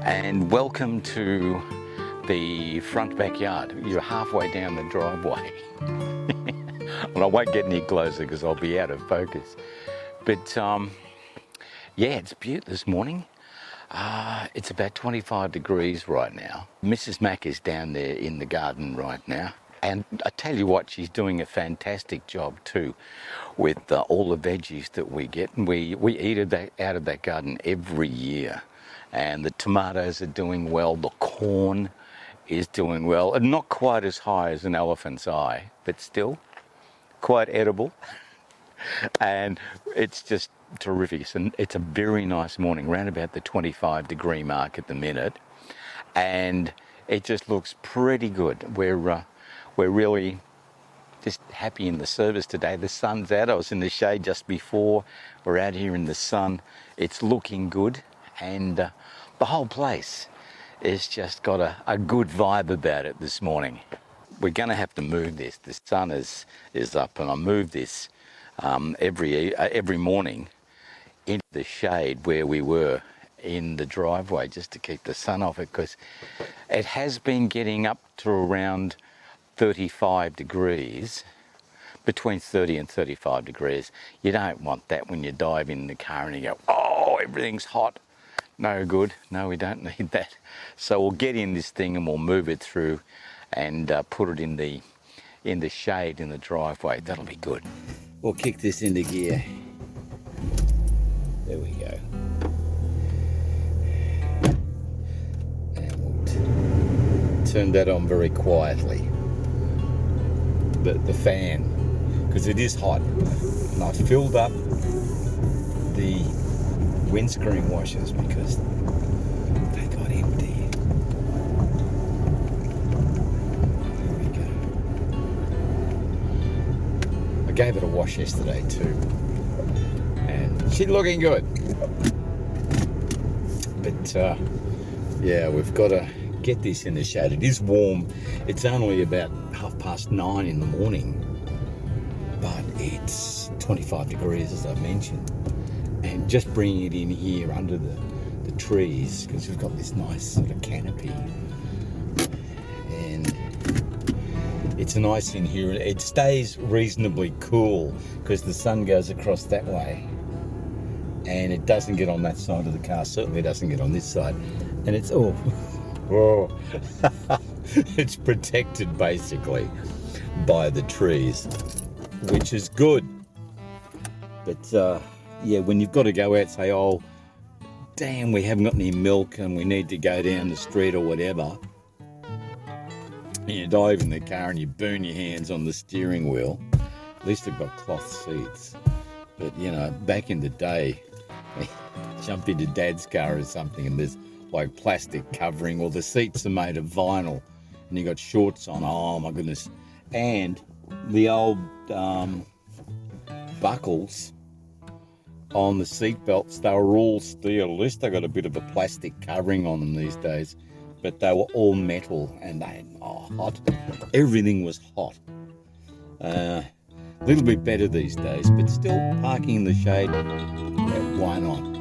and welcome to the front backyard. You're halfway down the driveway. And I won't get any closer because I'll be out of focus. But yeah, it's beautiful this morning. It's about 25 degrees right now. Mrs. Mac is down there in the garden right now. And I tell you what, she's doing a fantastic job too with all the veggies that we get. And we eat out of that garden every year. And the tomatoes are doing well, the corn is doing well. And not quite as high as an elephant's eye, but still quite edible. And it's just terrific. And it's a very nice morning, around about the 25-degree mark at the minute. And it just looks pretty good. We're really just happy in the service today. The sun's out. I was in the shade just before. We're out here in the sun. It's looking good. And the whole place has just got a good vibe about it this morning. We're going to have to move this. The sun is up, and I move this every morning into the shade where we were in the driveway, just to keep the sun off it, because it has been getting up to around 35 degrees, between 30 and 35 degrees. You don't want that when you dive in the car and you go, oh, everything's hot. No good. No, we don't need that. So we'll get in this thing and we'll move it through and put it in the shade in the driveway. That'll be good. We'll kick this into gear. There we go. And we'll turn that on very quietly. The fan, because it is hot. And I filled up the windscreen washers because they got empty. There we go. I gave it a wash yesterday too, and she's looking good. But yeah, we've got to get this in the shade. It is warm. It's only about 9:30 in the morning, but it's 25 degrees as I mentioned. And just bringing it in here under the trees, because we've got this nice sort of canopy, and it's nice in here. It stays reasonably cool because the sun goes across that way and it doesn't get on that side of the car, certainly doesn't get on this side, and it's it's protected basically by the trees, which is good. But yeah, when you've got to go out and say, oh, damn, we haven't got any milk and we need to go down the street or whatever, and you dive in the car and you burn your hands on the steering wheel. At least they've got cloth seats. But, you know, back in the day, we jumped into Dad's car or something and there's like plastic covering, or the seats are made of vinyl and you got shorts on. Oh, my goodness. And the old buckles on the seat belts, they were all steel. At least they got a bit of a plastic covering on them these days, but they were all metal and they hot. Everything was hot. A little bit better these days, but still parking in the shade, yeah, why not?